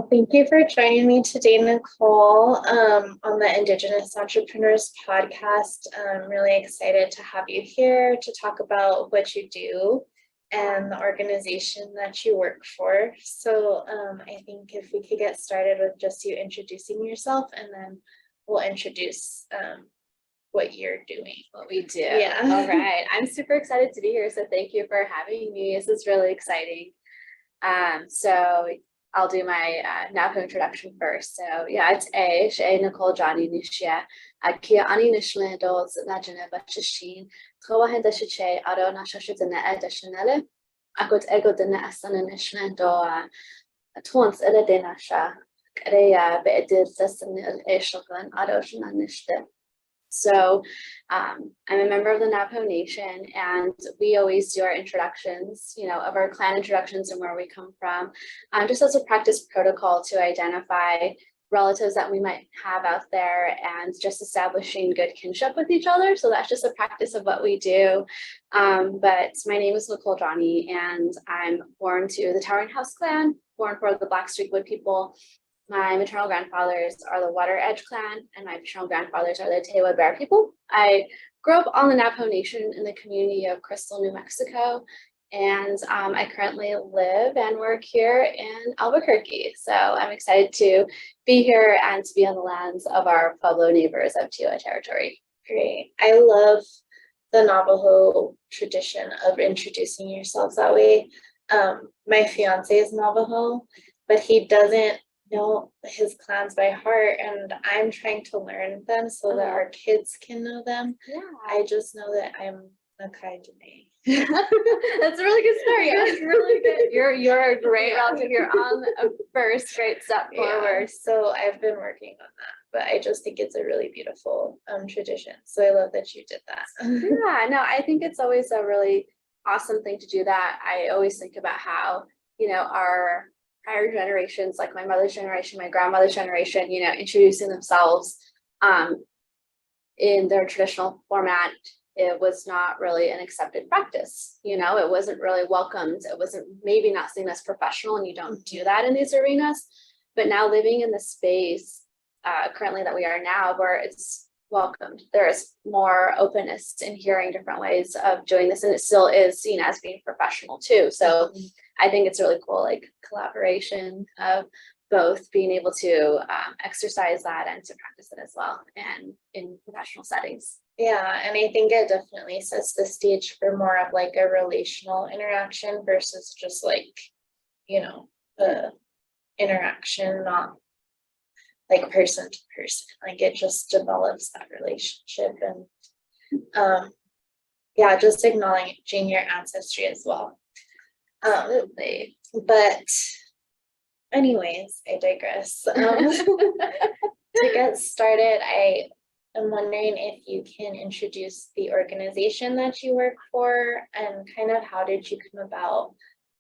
Well, thank you for joining me today, Nicole, on the Indigenous Entrepreneurs podcast. I'm really excited to have you here to talk about what you do and the organization that you work for. So I think if we could get started with just you introducing yourself, and then we'll introduce what you're doing. What we do. Yeah. All right. I'm super excited to be here. So thank you for having me. This is really exciting. So I'll do my Navajo introduction first. So yeah, it's Nicole Johnny Nishia. Kia ani nishlan dos na Geneva Shishin. Trawahen da Shiche, Ado Nashashi the Net Additionale. I got ego the Nasan Nishlan do at once Ella de Nasha. Krea beedid Sessin Eshogan, Ado Shananishte. So I'm a member of the Navajo Nation, and we always do our introductions, of our clan introductions and where we come from, just as a practice protocol to identify relatives that we might have out there and just establishing good kinship with each other. So that's just a practice of what we do. But my name is Nicole Johnny, and I'm born to the Towering House clan, born for the Black Streak Wood people. My maternal grandfathers are the Water Edge clan, and my paternal grandfathers are the Tewa Bear people. I grew up on the Navajo Nation in the community of Crystal, New Mexico, and I currently live and work here in Albuquerque. So I'm excited to be here and to be on the lands of our Pueblo neighbors of Tewa territory. Great. I love the Navajo tradition of introducing yourselves that way. My fiance is Navajo, but he doesn't know his clans by heart, and I'm trying to learn them so that our kids can know them. Yeah. I just know that I'm Nakai Janae. That's a really good story. Yeah. It's really good. You're a great relative. You're on a first great step forward. So I've been working on that, but I just think it's a really beautiful tradition. So I love that you did that. Yeah, no, I think it's always a really awesome thing to do that. I always think about how, our prior generations, like my mother's generation, my grandmother's generation, introducing themselves in their traditional format, it was not really an accepted practice. It wasn't really welcomed. It wasn't maybe not seen as professional, and you don't do that in these arenas. But now living in the space currently that we are now, where it's welcomed, there is more openness in hearing different ways of doing this, and it still is seen as being professional too. So I think it's really cool, like collaboration of both being able to exercise that and to practice it as well, and in professional settings. Yeah, and I think it definitely sets the stage for more of like a relational interaction versus just like, the interaction, not like person to person. Like it just develops that relationship, and just acknowledging your ancestry as well. Absolutely. But anyways, I digress. To get started, I am wondering if you can introduce the organization that you work for, and kind of how did you come about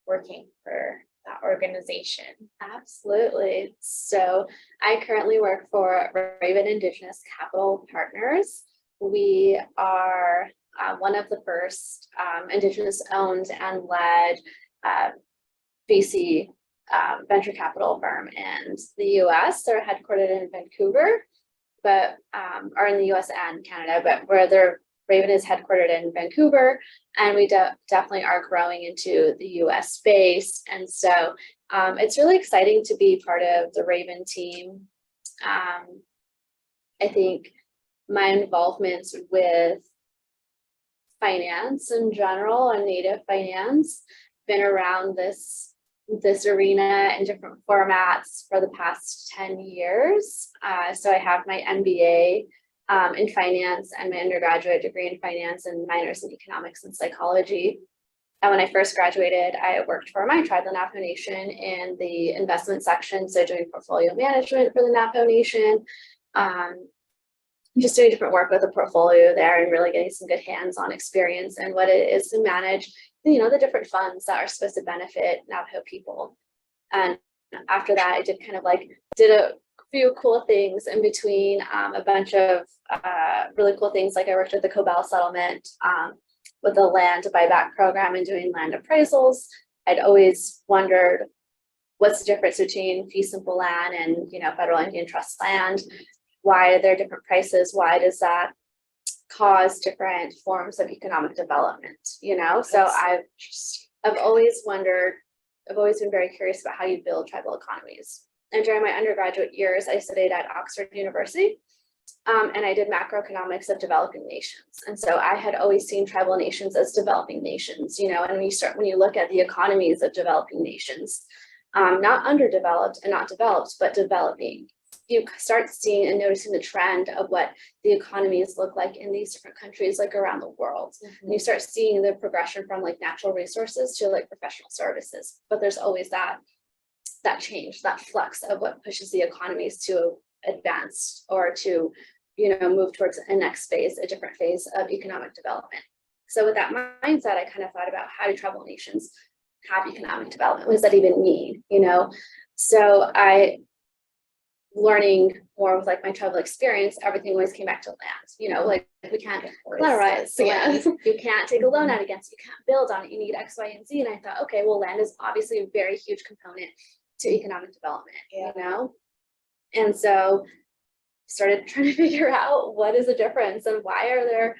working for that organization? Absolutely. So I currently work for Raven Indigenous Capital Partners. We are one of the first Indigenous owned and led VC venture capital firm in the US. They're headquartered in Vancouver, but are in the US and Canada, but where Raven is headquartered in Vancouver, and we definitely are growing into the US space. And so it's really exciting to be part of the Raven team. I think my involvement with finance in general and native finance been around this arena in different formats for the past 10 years. So I have my MBA in finance and my undergraduate degree in finance and minors in economics and psychology. And when I first graduated, I worked for my tribe, the Navajo Nation, in the investment section. So doing portfolio management for the Navajo Nation, just doing different work with the portfolio there and really getting some good hands-on experience and what it is to manage, the different funds that are supposed to benefit Navajo people. And after that, I did a few cool things in between, a bunch of really cool things. Like I worked with the Cobell settlement with the land buyback program and doing land appraisals. I'd always wondered what's the difference between fee simple land and, federal Indian trust land? Why are there different prices? Why does that cause different forms of economic development? So I've always wondered, I've always been very curious about how you build tribal economies. And during my undergraduate years, I studied at Oxford University, and I did macroeconomics of developing nations. And so I had always seen tribal nations as developing nations, and when you look at the economies of developing nations, not underdeveloped and not developed, but developing, you start seeing and noticing the trend of what the economies look like in these different countries, like around the world. And you start seeing the progression from like natural resources to like professional services. But there's always that change, that flux of what pushes the economies to advance or to, move towards a next phase, a different phase of economic development. So with that mindset, I kind of thought about, how do tribal nations have economic development? What does that even mean? So learning more with like my tribal experience, everything always came back to land. Like we can't collateralize the land. You can't take a loan out against it. You can't build on it. You need X, Y, and Z. And I thought, okay, well, land is obviously a very huge component to economic development, And so started trying to figure out what is the difference and why are there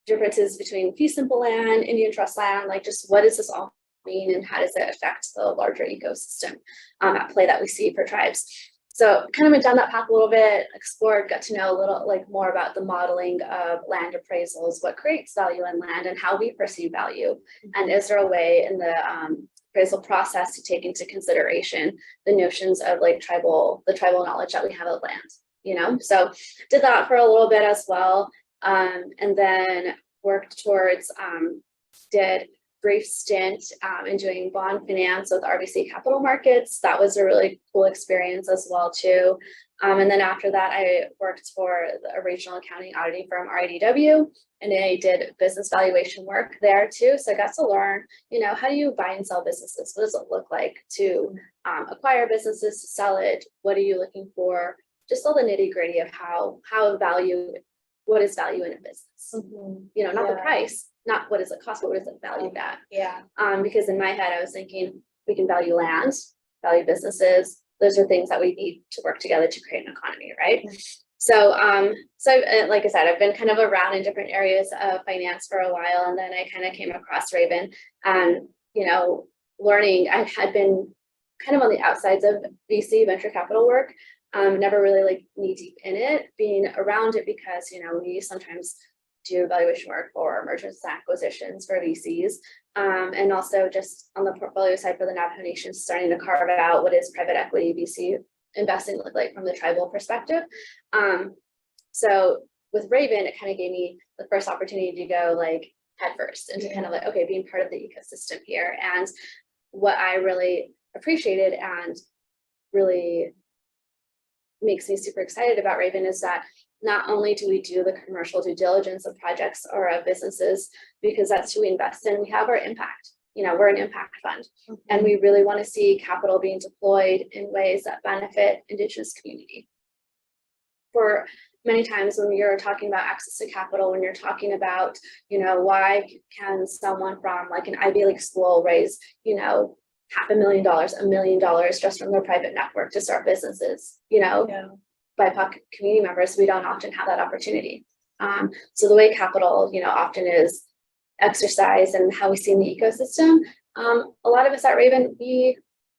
differences between fee simple land, Indian trust land, like just what does this all mean and how does it affect the larger ecosystem at play that we see for tribes. So kind of went down that path a little bit, explored, got to know a little like more about the modeling of land appraisals, what creates value in land and how we perceive value. And is there a way in the appraisal process to take into consideration the notions of like the tribal knowledge that we have of land, So did that for a little bit as well. And then worked towards, did brief stint in doing bond finance with RBC Capital Markets. That was a really cool experience as well too. And then after that, I worked for a regional accounting auditing firm, RIDW, and I did business valuation work there too. So I got to learn, how do you buy and sell businesses? What does it look like to acquire businesses, to sell it? What are you looking for? Just all the nitty gritty of what is value in a business? Not the price, not what does it cost, but what does it value at? Yeah. Because in my head, I was thinking we can value land, value businesses. Those are things that we need to work together to create an economy, right? So, like I said, I've been kind of around in different areas of finance for a while, and then I kind of came across Raven, and learning. I had been kind of on the outsides of VC venture capital work, never really like knee deep in it, being around it because we sometimes do evaluation work for mergers and acquisitions for VCs, and also just on the portfolio side for the Navajo Nation, starting to carve out what is private equity VC investing look like from the tribal perspective. So with Raven, it kind of gave me the first opportunity to go like headfirst into kind of like, okay, being part of the ecosystem here. And what I really appreciated and really makes me super excited about Raven is that not only do we do the commercial due diligence of projects or of businesses, because that's who we invest in, we have our impact. We're an impact fund, and we really want to see capital being deployed in ways that benefit Indigenous community. For many times when you're talking about access to capital, when you're talking about, why can someone from like an Ivy League school raise, $500,000, $1 million just from their private network to start businesses, BIPOC community members, we don't often have that opportunity. So the way capital, often is exercised and how we see in the ecosystem, a lot of us at Raven, we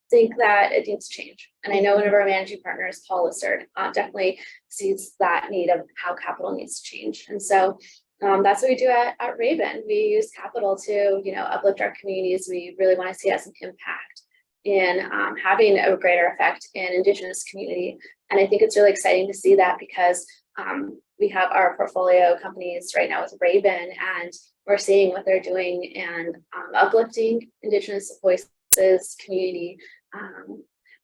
think that it needs to change. And I know one of our managing partners, Paul Lissard, definitely sees that need of how capital needs to change. And so that's what we do at Raven. We use capital to, uplift our communities. We really want to see it as an impact in having a greater effect in Indigenous community. And I think it's really exciting to see that because we have our portfolio companies right now with Raven, and we're seeing what they're doing and uplifting Indigenous voices, community,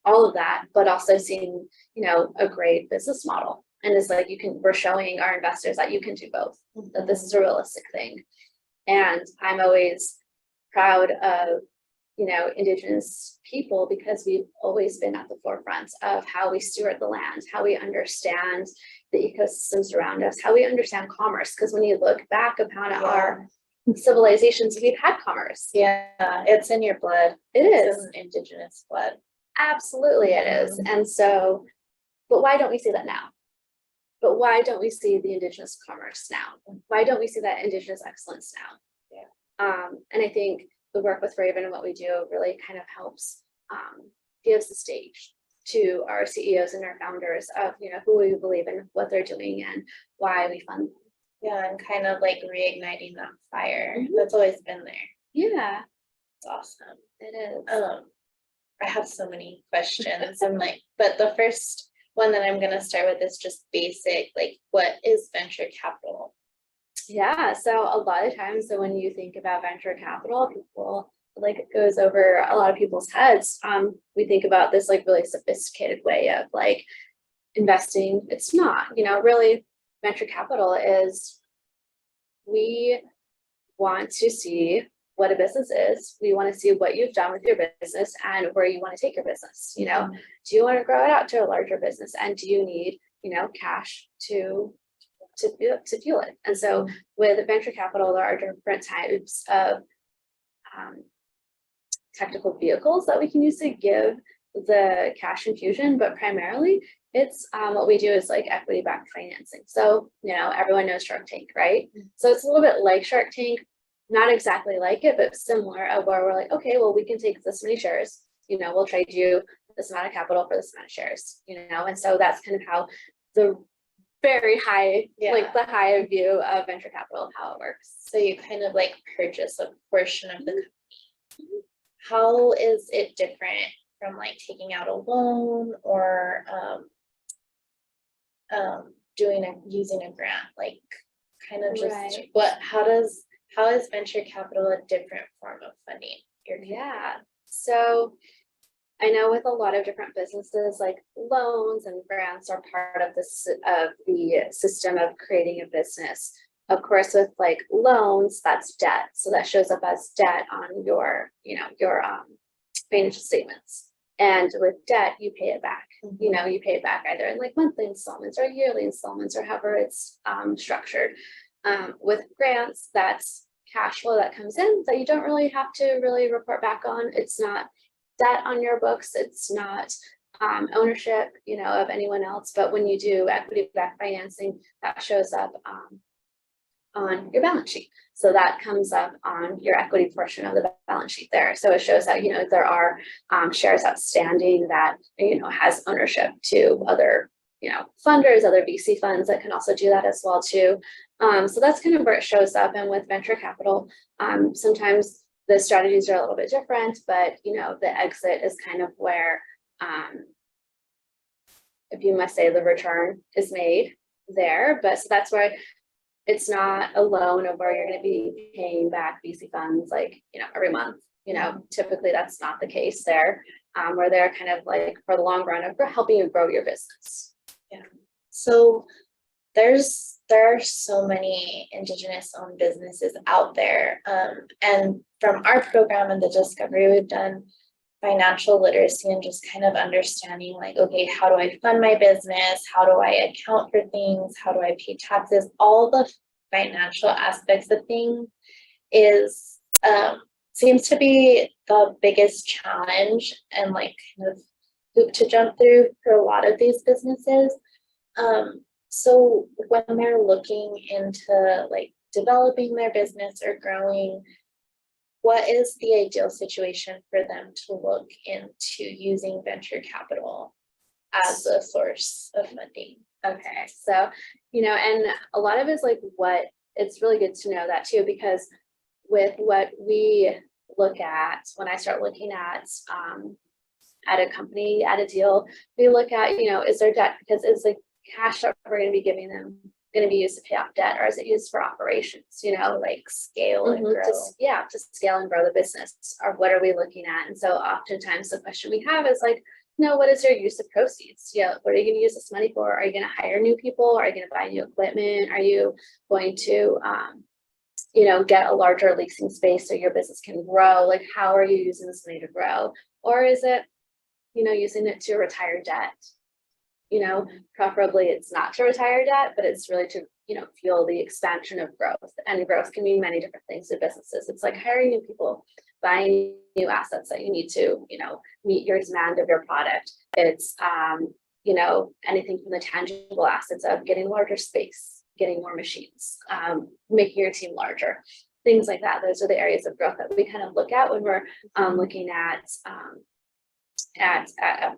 all of that, but also seeing, a great business model. And it's like we're showing our investors that you can do both, that this is a realistic thing. And I'm always proud of, Indigenous people because we've always been at the forefront of how we steward the land, how we understand the ecosystems around us, how we understand commerce. Because when you look back upon our civilizations, we've had commerce. Yeah, it's in your blood. It It's is. in Indigenous blood. Absolutely it is. And so, but why don't we see that now? But why don't we see the Indigenous commerce now? Why don't we see that Indigenous excellence now? And I think the work with Raven and what we do really kind of helps gives the stage to our CEOs and our founders of, you know, who we believe in, what they're doing and why we fund them. Yeah, and kind of like reigniting that fire that's always been there. Yeah, It's awesome. it is. I have so many questions. I'm like, but the first one that I'm gonna start with is just basic, like, what is venture capital? Yeah, so a lot of times, so when you think about venture capital, people like it goes over a lot of people's heads. We think about this like really sophisticated way of like investing. It's not, you know, really venture capital is we want to see what a business is. We want to see what you've done with your business and where you want to take your business. You know, do you want to grow it out to a larger business, and do you need, you know, cash to fuel it? And so with venture capital, there are different types of technical vehicles that we can use to give the cash infusion, but primarily it's what we do is like equity-backed financing. So, you know, everyone knows Shark Tank, right? So it's a little bit like Shark Tank, not exactly like it, but similar, of where we're like, okay, well, we can take this many shares, you know, we'll trade you this amount of capital for this amount of shares, you know. And so that's kind of how the very high, like the high view of venture capital, how it works. So you kind of like purchase a portion of the company. How is it different from like taking out a loan or using a grant? Like, kind of just how is venture capital a different form of funding? Yeah, so I know with a lot of different businesses, like loans and grants are part of the system of creating a business. Of course, with like loans, that's debt. So that shows up as debt on your, you know, your financial statements. And with debt, you pay it back. You know, you pay it back either in like monthly installments or yearly installments or however it's structured. With grants, that's cash flow that comes in that you don't really have to really report back on. It's not debt on your books. It's not ownership, you know, of anyone else. But when you do equity-backed financing, that shows up on your balance sheet. So that comes up on your equity portion of the balance sheet there. So it shows that, you know, there are shares outstanding that, you know, has ownership to other, you know, funders, other VC funds that can also do that as well too. So that's kind of where it shows up. And with venture capital, sometimes the strategies are a little bit different, but, you know, the exit is kind of where, if you must say, the return is made there. But so that's where it's not a loan of where you're going to be paying back VC funds like, you know, every month. You know, typically that's not the case there, where they're kind of like for the long run of helping you grow your business. Yeah. So there are so many Indigenous owned businesses out there. And from our program and the discovery, we've done financial literacy and just kind of understanding like, okay, how do I fund my business? How do I account for things? How do I pay taxes? All the financial aspects of things is seems to be the biggest challenge and like kind of hoop to jump through for a lot of these businesses. So when they're looking into like developing their business or growing, what is the ideal situation for them to look into using venture capital as a source of funding? Okay, so, you know, and a lot of it is like what it's really good to know that too, because with what we look at, when I start looking at a company, at a deal, we look at, you know, is there debt? Because it's like cash that we're going to be giving them going to be used to pay off debt, or is it used for operations, you know, like scale and grow? To scale and grow the business, or what are we looking at? And so oftentimes the question we have is like, no, what is your use of proceeds? Yeah, what are you going to use this money for? Are you going to hire new people? Are you going to buy new equipment? Are you going to you know, get a larger leasing space so your business can grow? Like, how are you using this money to grow? Or is it, you know, using it to retire debt? You know, preferably it's not to retire debt, but it's really to, fuel the expansion of growth. And growth can mean many different things to businesses. It's like hiring new people, buying new assets that you need to, meet your demand of your product. It's, anything from the tangible assets of getting larger space, getting more machines, making your team larger, things like that. Those are the areas of growth that we kind of look at when we're looking at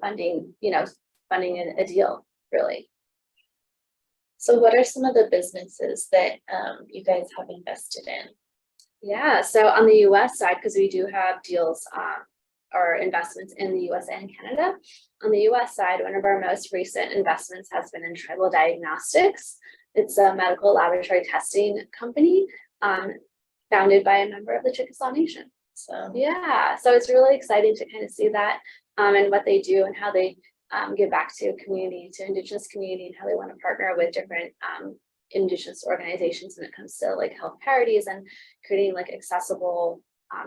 funding, funding a deal, really. So what are some of the businesses that you guys have invested in? Yeah, so on the US side, because we do have deals or investments in the US and Canada. On the US side, one of our most recent investments has been in Tribal Diagnostics. It's a medical laboratory testing company founded by a member of the Chickasaw Nation. So yeah, so it's really exciting to kind of see that and what they do and how they give back to community, to Indigenous community, and how they want to partner with different Indigenous organizations when it comes to like health parities and creating like accessible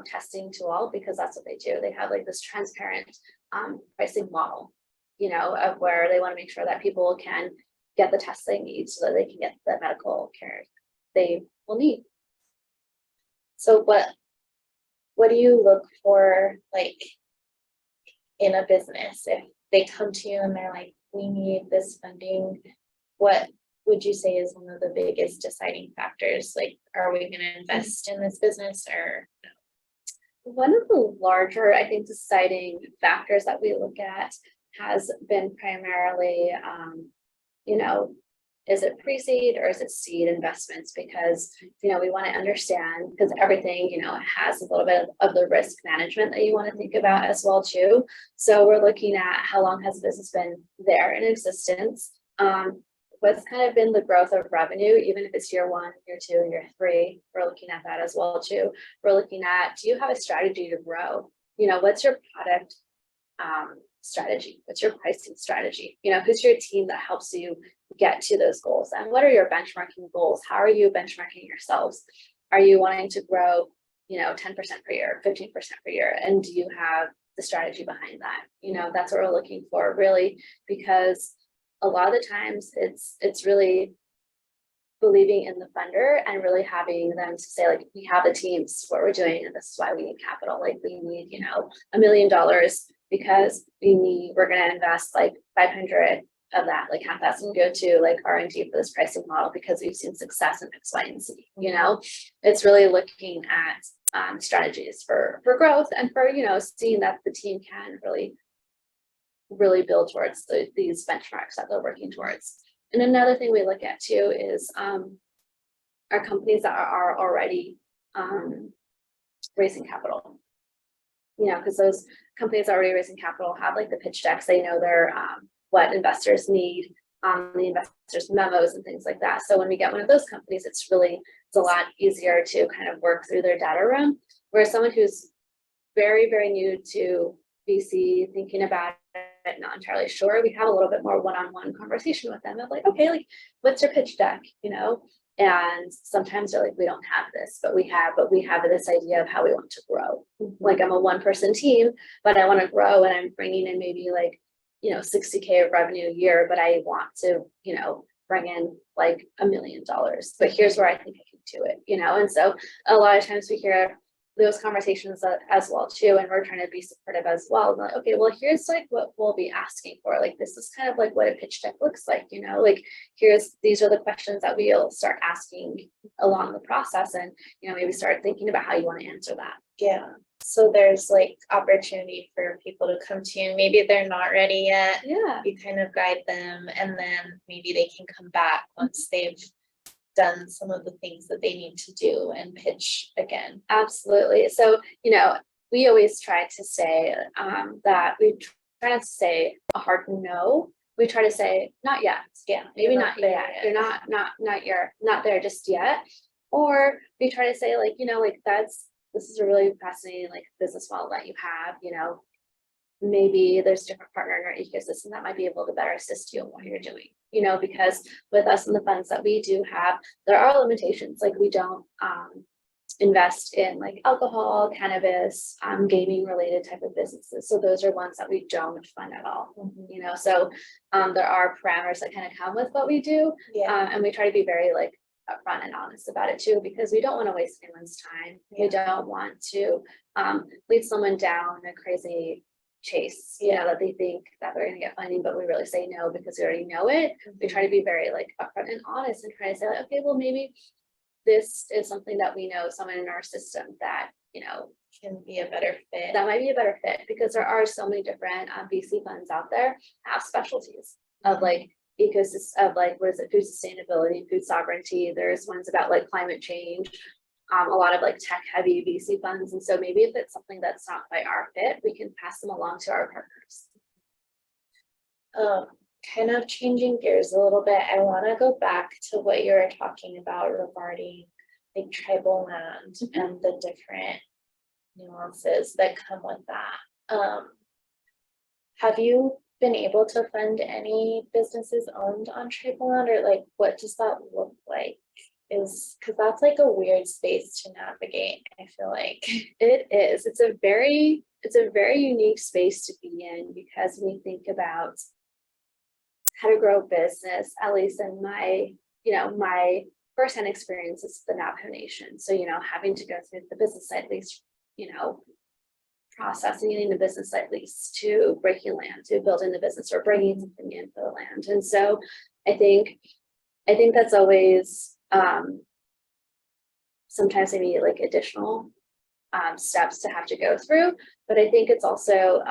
testing to all, because that's what they do. They have like this transparent pricing model, of where they want to make sure that people can get the tests they need so that they can get the medical care they will need. So what do you look for, like, in a business? If they come to you and they're like, we need this funding, what would you say is one of the biggest deciding factors? Like, are we going to invest in this business or no? One of the larger, I think, deciding factors that we look at has been primarily, is it pre-seed or is it seed investments? Because, we want to understand, because everything, has a little bit of the risk management that you want to think about as well too. So we're looking at how long has the business been there in existence? What's kind of been the growth of revenue, even if it's year 1, year 2, year 3, we're looking at that as well too. We're looking at, do you have a strategy to grow? What's your product strategy? What's your pricing strategy? Who's your team that helps you get to those goals? And what are your benchmarking goals? How are you benchmarking yourselves? Are you wanting to grow, 10% per year, 15% per year? And do you have the strategy behind that? That's what we're looking for, really, because a lot of the times it's really believing in the funder and really having them to say, like, we have the teams, what we're doing, and this is why we need capital. Like, we need, $1 million because we're going to invest like 500 of that, like half that's going to go to like R&D for this pricing model because we've seen success in X, Y, and Z. It's really looking at strategies for growth and for, seeing that the team can really build towards these benchmarks that they're working towards. And another thing we look at too is our companies that are already raising capital. Because those companies already raising capital have like the pitch decks. They know their what investors need, the investors memos and things like that. So when we get one of those companies, it's a lot easier to kind of work through their data room. Whereas someone who's very, very new to VC, thinking about it, not entirely sure, we have a little bit more one-on-one conversation with them of like, okay, like, what's your pitch deck, and sometimes they're like, we don't have this, but we have this idea of how we want to grow. Like, I'm a 1-person team, but I want to grow, and I'm bringing in maybe like, $60K of revenue a year, but I want to, bring in like $1 million, but here's where I think I can do it, and so a lot of times we hear those conversations as well too, and we're trying to be supportive as well. Like, okay, well, here's like what we'll be asking for. Like, this is kind of like what a pitch deck looks like, like these are the questions that we'll start asking along the process, and maybe start thinking about how you want to answer that. Yeah. So there's like opportunity for people to come to you. Maybe they're not ready yet. Yeah. You kind of guide them, and then maybe they can come back once they've done some of the things that they need to do and pitch again. Absolutely. So, we always try to say that we try not to say a hard no. We try to say not yet. Yeah, maybe not yet. You're not there just yet. Or we try to say like, like this is a really fascinating like business model that you have, maybe there's a different partner in our ecosystem that might be able to better assist you in what you're doing, because with us and the funds that we do have, there are limitations. Like, we don't invest in like alcohol, cannabis, gaming related type of businesses. So those are ones that we don't fund at all. So there are parameters that kind of come with what we do. Yeah. And we try to be very like upfront and honest about it too, because we don't want to waste anyone's time. We don't want to lead someone down a crazy chase, that they think that we're going to get funding, but we really say no because we already know it. We try to be very like upfront and honest and try to say like, okay, well, maybe this is something that we know someone in our system that, can be a better fit. That might be a better fit, because there are so many different VC funds out there have specialties of like ecosystem, of like, what is it, food sustainability, food sovereignty. There's ones about like climate change, a lot of like tech heavy VC funds. And so maybe if it's something that's not quite our fit, we can pass them along to our partners. Kind of changing gears a little bit, I want to go back to what you were talking about regarding like tribal land and the different nuances that come with that. Have you been able to fund any businesses owned on tribal land, or like what does that look like? Because that's like a weird space to navigate, I feel like. It is. It's a very unique space to be in, because when you think about how to grow a business, at least in my, my firsthand experience is the Navajo Nation. So, having to go through the business site lease, processing, getting the business site lease, to breaking land, to building the business, or bringing something in for the land. And so I think that's always, sometimes they need like additional steps to have to go through, but I think it's also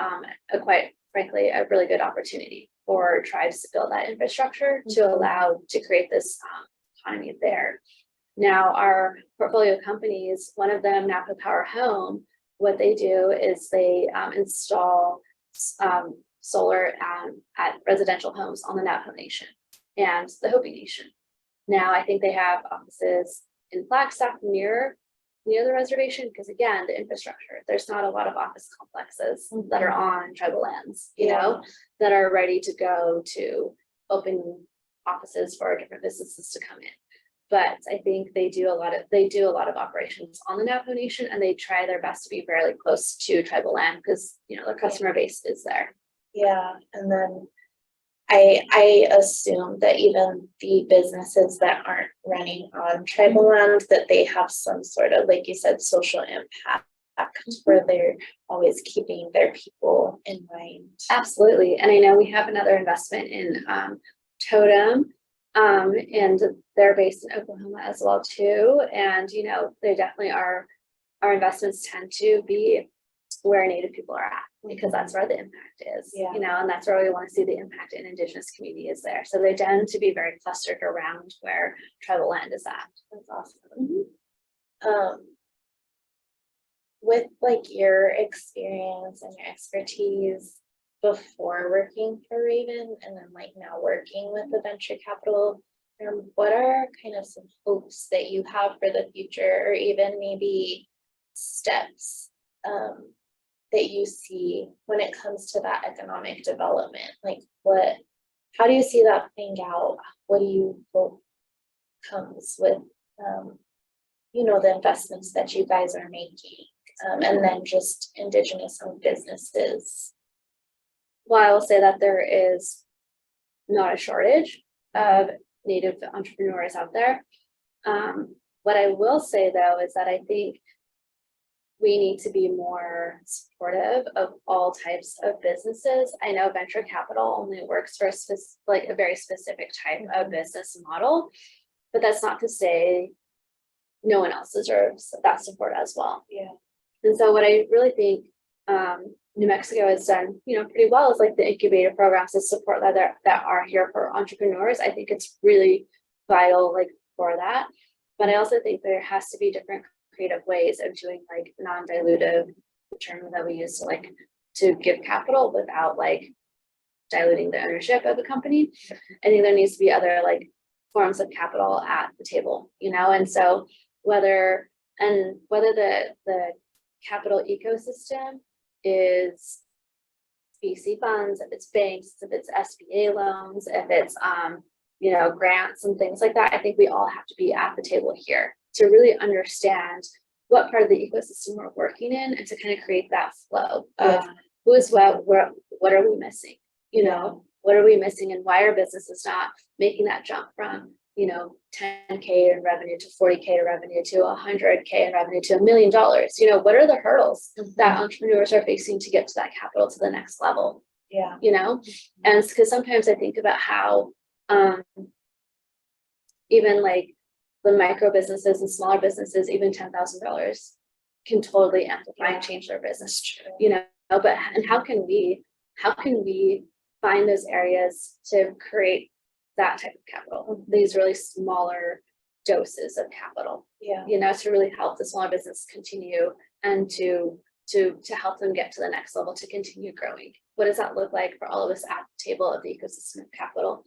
quite frankly a really good opportunity for tribes to build that infrastructure to allow to create this economy there. Now, our portfolio companies, one of them, Napa Power Home, what they do is they install solar at residential homes on the Navajo Nation and the Hopi Nation. Now, I think they have offices in Flagstaff near the reservation, because again, the infrastructure, there's not a lot of office complexes that are on tribal lands, that are ready to go to open offices for different businesses to come in. But I think they do a lot of operations on the Navajo Nation, and they try their best to be fairly close to tribal land, because their customer base is there. Yeah, and then I assume that even the businesses that aren't running on tribal land, that they have some sort of, like you said, social impact, where they're always keeping their people in mind. Absolutely. And I know we have another investment in Totem, and they're based in Oklahoma as well too. And they definitely are, our investments tend to be where Native people are at, because that's where the impact is, and that's where we want to see the impact in Indigenous communities there. So they tend to be very clustered around where tribal land is at. That's awesome. With like your experience and your expertise before working for Raven, and then like now working with the venture capital, what are kind of some hopes that you have for the future, or even maybe steps that you see when it comes to that economic development? Like how do you see that playing out? What do you hope comes with, the investments that you guys are making, and then just Indigenous owned businesses? Well, I will say that there is not a shortage of Native entrepreneurs out there. What I will say though is that I think we need to be more supportive of all types of businesses. I know venture capital only works for a very specific type of business model, but that's not to say no one else deserves that support as well. Yeah. And so what I really think New Mexico has done, pretty well is like the incubator programs to support that are here for entrepreneurs. I think it's really vital, like, for that. But I also think there has to be different creative ways of doing like non-dilutive, the term that we use to give capital without like diluting the ownership of the company. I think there needs to be other like forms of capital at the table, and so whether the capital ecosystem is VC funds, if it's banks, if it's SBA loans, if it's grants and things like that, I think we all have to be at the table here to really understand what part of the ecosystem we're working in, and to kind of create that flow of who is what are we missing, what are we missing, and why are businesses not making that jump from 10K in revenue to 40K in revenue to 100K in revenue to $1 million. What are the hurdles that entrepreneurs are facing to get to that capital to the next level? Yeah. And it's because sometimes I think about how even like the micro businesses and smaller businesses, even $10,000 can totally amplify and change their business. But how can we find those areas to create that type of capital, these really smaller doses of capital, to really help the smaller business continue and to help them get to the next level, to continue growing? What does that look like for all of us at the table of the ecosystem of capital?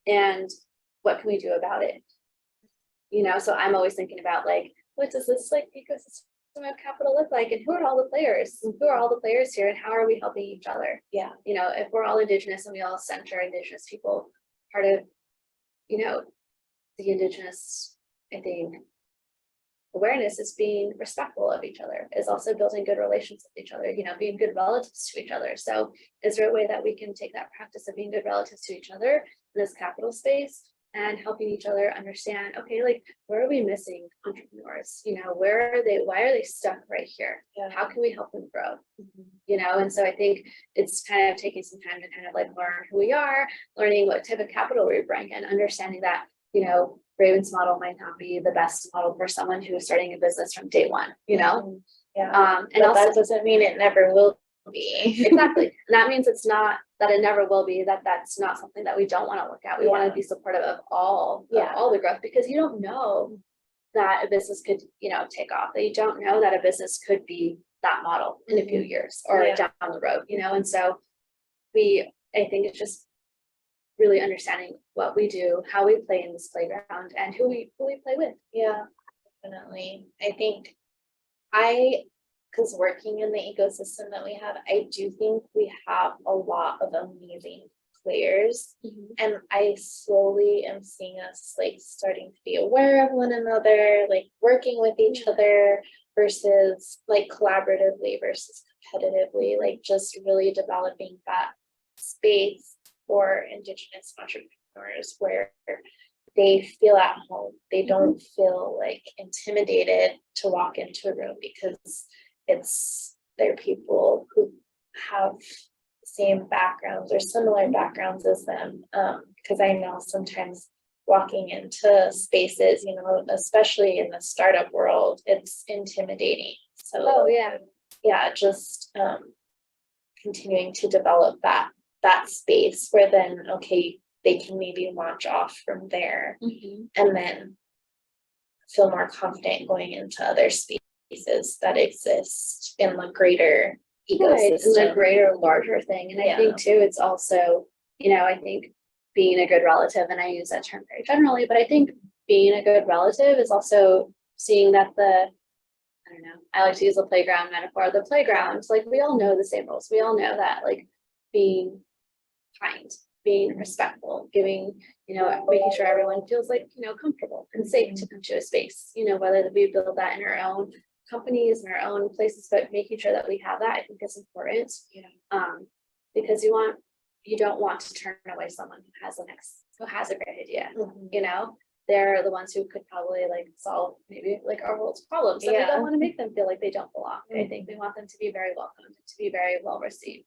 And what can we do about it? So I'm always thinking about like, what does this like ecosystem of capital look like, and who are all the players? And who are all the players here, and how are we helping each other? Yeah. If we're all Indigenous and we all center Indigenous people, part of, the Indigenous, I think, awareness is being respectful of each other, is also building good relations with each other, being good relatives to each other. So is there a way that we can take that practice of being good relatives to each other in this capital space and helping each other understand, okay, like, where are we missing entrepreneurs? Where are they? Why are they stuck right here? Yeah. How can we help them grow? And so I think it's kind of taking some time to kind of like learn who we are, learning what type of capital we bring, and understanding that, Raven's model might not be the best model for someone who is starting a business from day one, Yeah. And but also, that doesn't mean it never will be. Exactly. And that means it's not that it never will be, that's not something that we don't want to look at. We want to be supportive of all the growth, because you don't know that a business could, take off, that you don't know that a business could be that model in a few years or down the road, and so I think it's just really understanding what we do, how we play in this playground, and who we play with. Yeah, definitely. I think because working in the ecosystem that we have, I do think we have a lot of amazing players, and I slowly am seeing us like starting to be aware of one another, like working with each other versus like collaboratively versus competitively, like just really developing that space for Indigenous entrepreneurs where they feel at home. They don't feel like intimidated to walk into a room because they're people who have the same backgrounds or similar backgrounds as them. Because I know sometimes walking into spaces, especially in the startup world, it's intimidating. So just continuing to develop that space where then, okay, they can maybe launch off from there and then feel more confident going into other spaces that exist in the greater ecosystem. In the greater, larger thing. And I think too, it's also, I think being a good relative, and I use that term very generally, but I think being a good relative is also seeing that I like to use the playground metaphor. The playground, like, we all know the same rules. We all know that, like, being kind, being respectful, giving, making sure everyone feels like, comfortable and safe to come to a space, whether we build that in our own companies and our own places, but making sure that we have that, I think, is important. Because you don't want to turn away someone who has a great idea. They're the ones who could probably like solve maybe like our world's problems. So we don't want to make them feel like they don't belong. I think we want them to be very welcomed, to be very well received.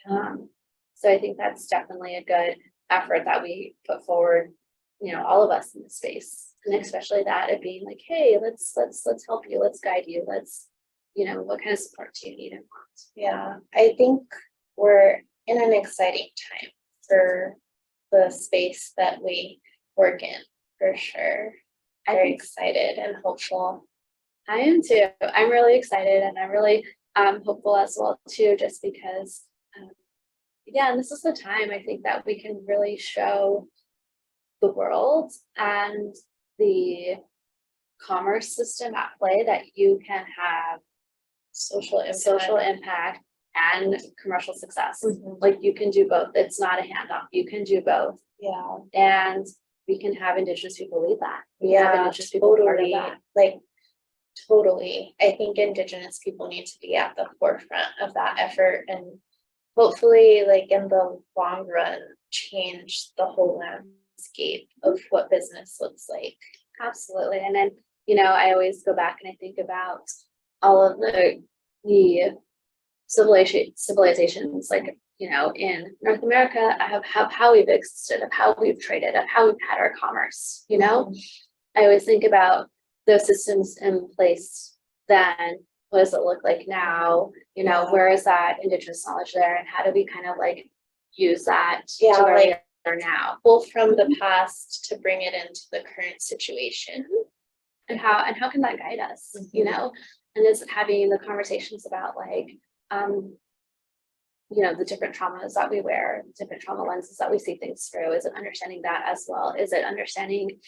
So I think that's definitely a good effort that we put forward, all of us in the space, and especially that of being like, hey, let's help you, let's guide you, let's, what kind of support do you need and want? Yeah, I think we're in an exciting time for the space that we work in, for sure. Very excited and hopeful. I am too. I'm really excited, and I'm really hopeful as well too, just because and this is the time I think that we can really show the world and the commerce system at play that you can have social impact and commercial success. Like, you can do both. It's not a handoff. You can do both. Yeah. And we can have Indigenous people lead that. Indigenous people totally. Like, totally. I think Indigenous people need to be at the forefront of that effort, and hopefully, like, in the long run, change the whole landscape of what business looks like. Absolutely. And then, I always go back and I think about all of the civilizations, like, in North America, of how we've existed, of how we've traded, of how we've had our commerce, I always think about those systems in place then. What does it look like now? Where is that Indigenous knowledge there? And how do we kind of like use that to where we are now? Pull from the past to bring it into the current situation. And how can that guide us, And is it having the conversations about like, the different traumas that we wear, different trauma lenses that we see things through? Is it understanding that as well? Is it understanding,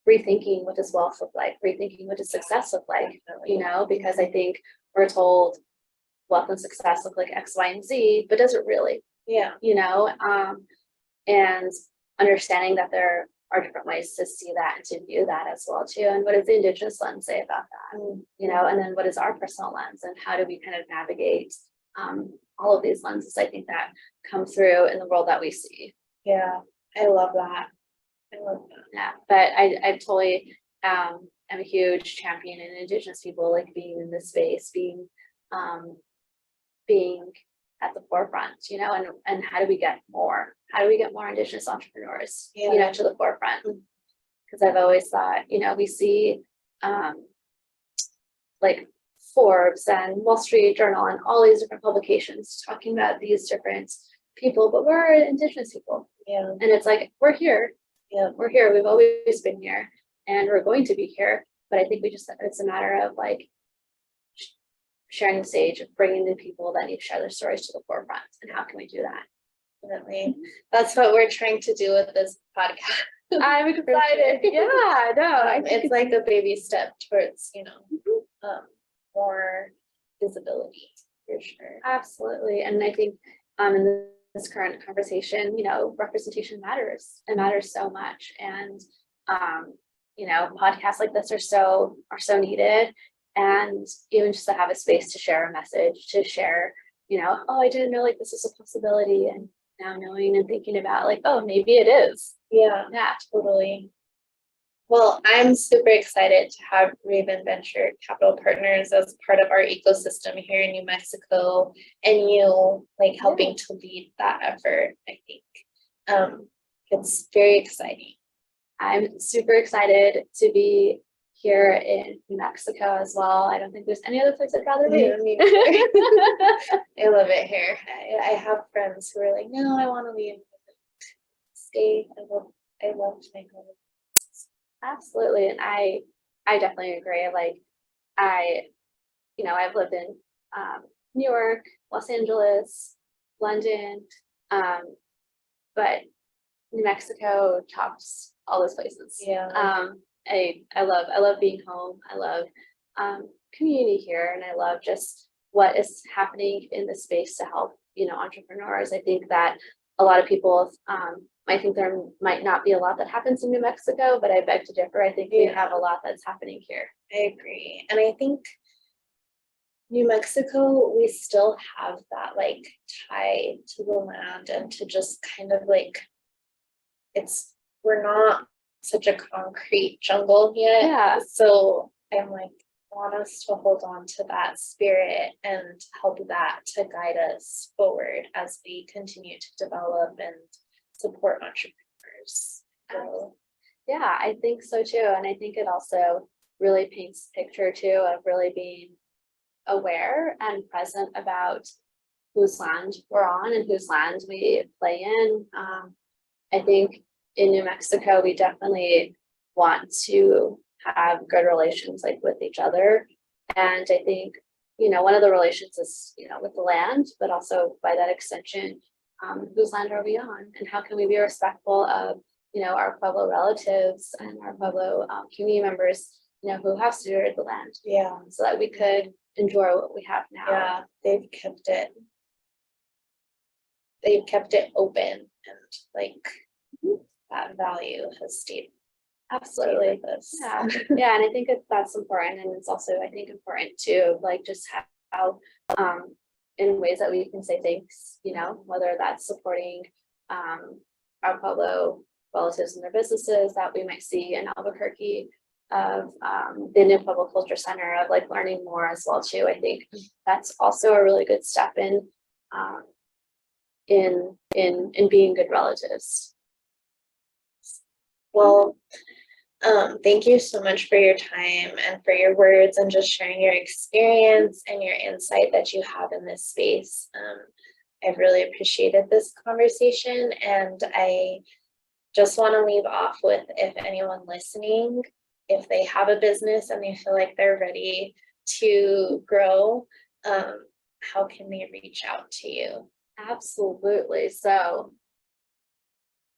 rethinking what does wealth look like, rethinking what does success look like, because I think we're told wealth and success look like X, Y, and Z, but does it really? Yeah. And understanding that there are different ways to see that and to view that as well too. And what does the Indigenous lens say about that? And then what is our personal lens, and how do we kind of navigate all of these lenses, I think, that come through in the world that we see. Yeah, I love that. Yeah, but I totally am a huge champion in Indigenous people, like being in this space, being at the forefront, and how do we get more? How do we get more Indigenous entrepreneurs, to the forefront? Because I've always thought, we see like Forbes and Wall Street Journal and all these different publications talking about these different people, but we're Indigenous people. Yeah. And it's like, we're here. Yeah, we're here. We've always been here, and we're going to be here. But I think it's a matter of like sharing the stage, of bringing the people that need to share their stories to the forefront. And how can we do that? Definitely. That's what we're trying to do with this podcast. I'm excited. Yeah, no, it's like a baby step towards, more visibility, for sure. Absolutely. And I think in this current conversation, representation matters. It matters so much. And podcasts like this are so needed. And even just to have a space to share a message, to share, oh, I didn't know like this is a possibility, and now knowing and thinking about like, oh, maybe it is. Yeah, totally. Well, I'm super excited to have Raven Venture Capital Partners as part of our ecosystem here in New Mexico, and you like helping to lead that effort. I think it's very exciting. I'm super excited to be here in New Mexico as well. I don't think there's any other place I'd rather be. I love it here. I have friends who are like, no, I want to leave. Stay. I love my home. Absolutely. And I definitely agree. Like I've lived in New York, Los Angeles, London, but New Mexico tops all those places. Yeah. I love being home. I love community here, and I love just what is happening in the space to help entrepreneurs. I think that a lot of people I think there might not be a lot that happens in New Mexico, but I beg to differ. I think we have a lot that's happening here. I agree. And I think New Mexico, we still have that like tie to the land, and to just kind of like, we're not such a concrete jungle yet. Yeah. So I'm like, want us to hold on to that spirit and help that to guide us forward as we continue to develop and support entrepreneurs. So, yeah, I think so too. And I think it also really paints a picture too of really being aware and present about whose land we're on and whose land we play in. I think in New Mexico, we definitely want to have good relations like with each other. And I think, one of the relations is, with the land, but also by that extension, whose land are we on, and how can we be respectful of, our Pueblo relatives and our Pueblo community members, who have stewarded the land. Yeah. So that we could enjoy what we have now. Yeah, they've kept it open, and like that value has stayed. Absolutely. With us. Yeah. Yeah. And I think that's important. And it's also, I think, important to like just how in ways that we can say thanks, whether that's supporting our Pueblo relatives and their businesses that we might see in Albuquerque, of the New Pueblo Culture Center, of like learning more as well too. I think that's also a really good step in being good relatives. Well, thank you so much for your time and for your words and just sharing your experience and your insight that you have in this space. I've really appreciated this conversation, and I just want to leave off with, if anyone listening, if they have a business and they feel like they're ready to grow, how can they reach out to you? Absolutely. So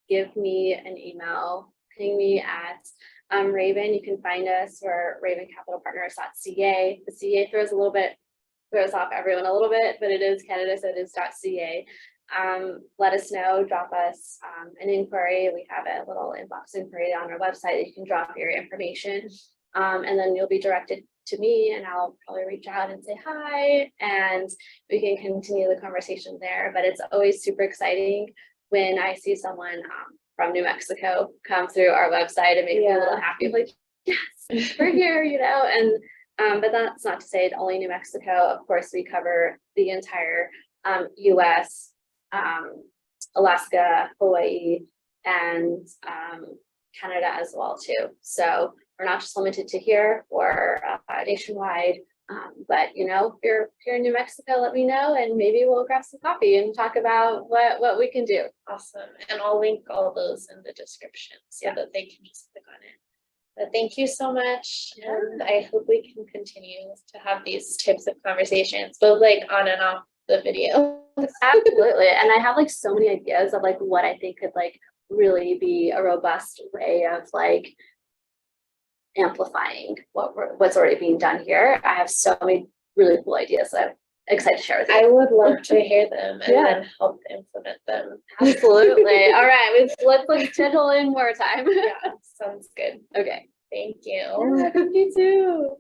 give me an email, ping me at Raven. You can find us for ravencapitalpartners.ca. The CA throws off everyone a little bit, but it is Canada, so it is .ca. Let us know, drop us an inquiry. We have a little inbox inquiry on our website that you can drop your information, and then you'll be directed to me, and I'll probably reach out and say hi, and we can continue the conversation there. But it's always super exciting when I see someone from New Mexico come through our website and make me a little happy, like, yes, we're here, you know. And but that's not to say only New Mexico. Of course, we cover the entire US, Alaska, Hawaii, and Canada as well too. So we're not just limited to here, or nationwide. But you know, if you're here in New Mexico, let me know, and maybe we'll grab some coffee and talk about what we can do. Awesome. And I'll link all those in the description so that they can just click on it. But thank you so much, and I hope we can continue to have these types of conversations, both like on and off the video. Absolutely. And I have like so many ideas of like what I think could like really be a robust way of like amplifying what's already being done here. I have so many really cool ideas that I'm excited to share with you. I would love to hear them and then help implement them. Absolutely. All right, let's like schedule in more time. Yeah, sounds good. Okay. Thank you. Yeah, thank you too.